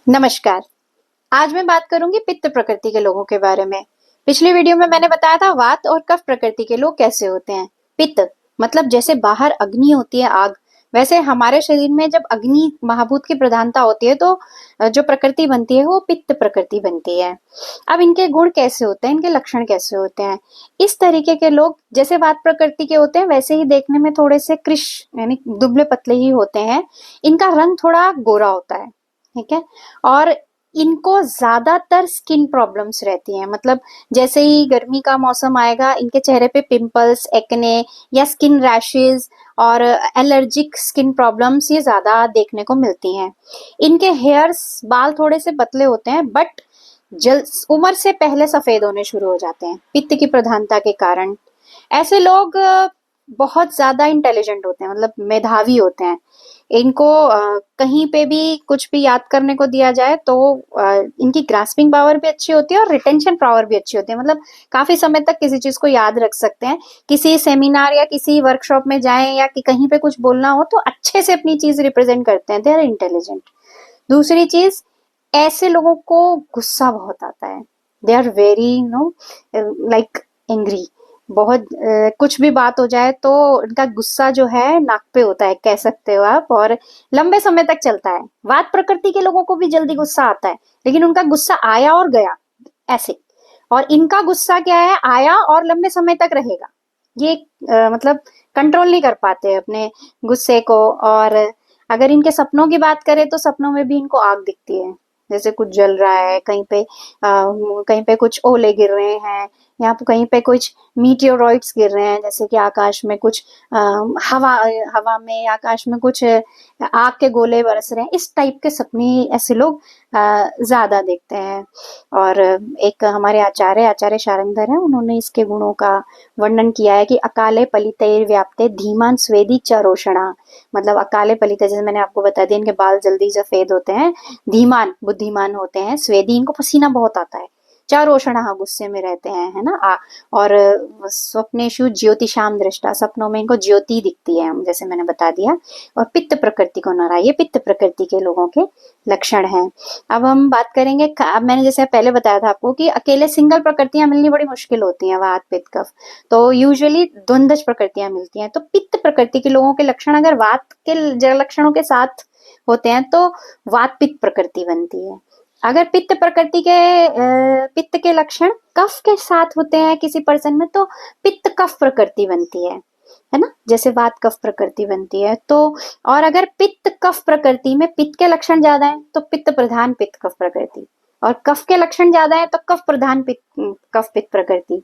नमस्कार। आज मैं बात करूंगी पित्त प्रकृति के लोगों के बारे में। पिछली वीडियो में मैंने बताया था वात और कफ प्रकृति के लोग कैसे होते हैं। पित्त मतलब जैसे बाहर अग्नि होती है, आग, वैसे हमारे शरीर में जब अग्नि महाभूत की प्रधानता होती है तो जो प्रकृति बनती है वो पित्त प्रकृति बनती है। अब इनके गुण कैसे होते हैं, इनके लक्षण कैसे होते हैं। इस तरीके के लोग जैसे वात प्रकृति के होते हैं वैसे ही देखने में थोड़े से कृश यानी दुबले पतले ही होते हैं। इनका रंग थोड़ा गोरा होता है, ठीक है। और इनको ज्यादातर स्किन प्रॉब्लम्स रहती हैं, मतलब जैसे ही गर्मी का मौसम आएगा इनके चेहरे पे पिंपल्स, एक्ने या स्किन रैशेज और एलर्जिक स्किन प्रॉब्लम्स ये ज्यादा देखने को मिलती हैं। इनके हेयर्स, बाल थोड़े से पतले होते हैं बट जल उम्र से पहले सफेद होने शुरू हो जाते हैं पित्त की प्रधानता के कारण। ऐसे लोग बहुत ज्यादा इंटेलिजेंट होते हैं, मतलब मेधावी होते हैं। इनको कहीं पे भी कुछ भी याद करने को दिया जाए तो इनकी ग्रास्पिंग पावर भी अच्छी होती है और रिटेंशन पावर भी अच्छी होती है, मतलब काफी समय तक किसी चीज को याद रख सकते हैं। किसी सेमिनार या किसी वर्कशॉप में जाएं या कि कहीं पे कुछ बोलना हो तो अच्छे से अपनी चीज रिप्रेजेंट करते हैं। They are intelligent. दूसरी चीज, ऐसे लोगों को गुस्सा बहुत आता है। They are very like angry. बहुत कुछ भी बात हो जाए तो उनका गुस्सा जो है नाक पे होता है, कह सकते हो आप, और लंबे समय तक चलता है। वात प्रकृति के लोगों को भी जल्दी गुस्सा आता है लेकिन उनका गुस्सा आया और गया, ऐसे। और इनका गुस्सा क्या है, आया और लंबे समय तक रहेगा। ये मतलब कंट्रोल नहीं कर पाते अपने गुस्से को। और अगर इनके सपनों की बात करें तो सपनों में भी इनको आग दिखती है, जैसे कुछ जल रहा है, कहीं पे कुछ ओले गिर रहे हैं या कहीं पे कुछ मीटियोरॉइड्स गिर रहे हैं, जैसे कि आकाश में कुछ हवा हवा में आकाश में कुछ आग के गोले बरस रहे हैं। इस टाइप के सपने ऐसे लोग ज्यादा देखते हैं। और एक हमारे आचार्य शारंगधर हैं, उन्होंने इसके गुणों का वर्णन किया है कि अकाले पलिते व्याप्ते धीमान स्वेदी च रोषणा। मतलब अकाले पलिते, जैसे मैंने आपको बता दिया, इनके बाल जल्दी सफेद होते हैं, धीमान बुद्धिमान होते हैं, स्वेदी इनको पसीना बहुत आता है, चारोषणा गुस्से में रहते हैं, है ना। और स्वप्नेषु ज्योतिषाम दृष्टा, सपनों में इनको ज्योति दिखती है, जैसे मैंने बता दिया। और पित्त प्रकृति को नरा, ये पित्त प्रकृति के लोगों के लक्षण हैं। अब हम बात करेंगे, अब मैंने जैसे पहले बताया था आपको कि अकेले सिंगल प्रकृतियां मिलनी बड़ी मुश्किल होती हैं, वात पित्त कफ, तो यूजुअली द्वंद्व प्रकृतियां मिलती हैं। तो पित्त प्रकृति के लोगों के लक्षण अगर वात के जल लक्षणों के साथ होते हैं तो वात पित्त प्रकृति बनती है। अगर पित्त के लक्षण कफ के साथ होते हैं किसी पर्सन में तो पित्त कफ प्रकृति बनती है ना, जैसे वात कफ प्रकृति बनती है। तो और अगर पित्त कफ प्रकृति में पित्त के लक्षण ज्यादा है तो पित्त प्रधान पित्त कफ प्रकृति, और कफ के लक्षण ज्यादा है तो कफ प्रधान कफ पित्त प्रकृति।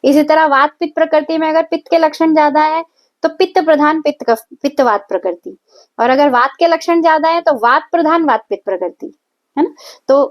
इसी तरह वात पित्त प्रकृति में अगर पित्त के लक्षण ज्यादा है तो पित्त प्रधान पित्त कफ पित्त वात प्रकृति, और अगर वात के लक्षण ज्यादा है तो वात प्रधान वात पित्त प्रकृति, है ना। तो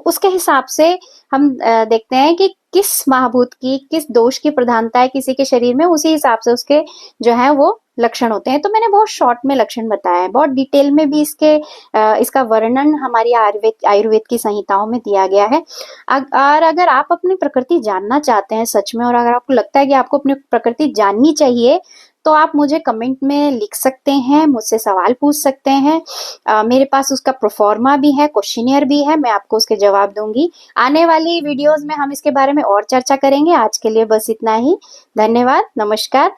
उसके हिसाब से हम देखते हैं कि किस महाभूत की, किस दोष की प्रधानता है किसी के शरीर में, उसी हिसाब से उसके जो है वो लक्षण होते हैं। तो मैंने बहुत शॉर्ट में लक्षण बताया है, बहुत डिटेल में भी इसका वर्णन हमारी आयुर्वेद की संहिताओं में दिया गया है। और अगर आप अपनी प्रकृति जानना चाहते हैं सच में, और अगर आपको लगता है कि आपको अपनी प्रकृति जाननी चाहिए, तो आप मुझे कमेंट में लिख सकते हैं, मुझसे सवाल पूछ सकते हैं। मेरे पास उसका प्रोफॉर्मा भी है, क्वेश्चनियर भी है, मैं आपको उसके जवाब दूंगी। आने वाली वीडियोस में हम इसके बारे में और चर्चा करेंगे। आज के लिए बस इतना ही। धन्यवाद, नमस्कार।